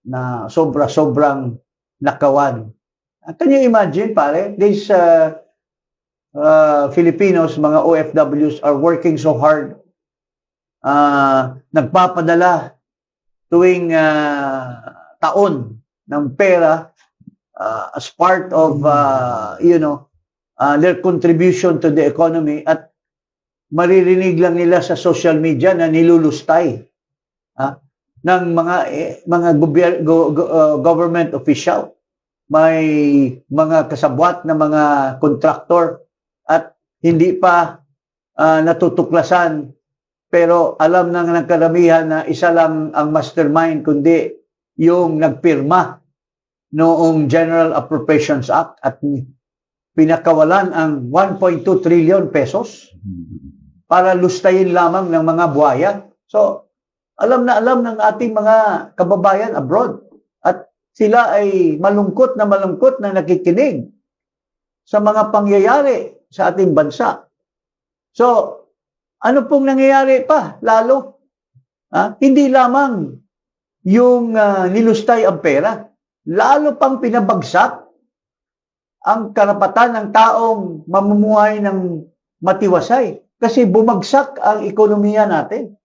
na sobra-sobrang nakawan. Can you imagine, pare? These Filipinos, mga OFWs are working so hard. Nagpapadala tuwing taon ng pera as part of, their contribution to the economy, at maririnig lang nila sa social media na nilulustay ng mga government official, may mga kasabwat na mga kontraktor, at hindi pa natutuklasan, pero alam ng karamihan na isa lang ang mastermind, kundi yung nagpirma noong General Appropriations Act at pinakawalan ang 1.2 trillion pesos para lustayin lamang ng mga buhaya. So, alam na alam ng ating mga kababayan abroad, at sila ay malungkot na nakikinig sa mga pangyayari sa ating bansa. So, ano pong nangyayari pa lalo? Hindi lamang yung nilustay ang pera, lalo pang pinabagsak ang karapatan ng taong mamumuhay ng matiwasay, kasi bumagsak ang ekonomiya natin.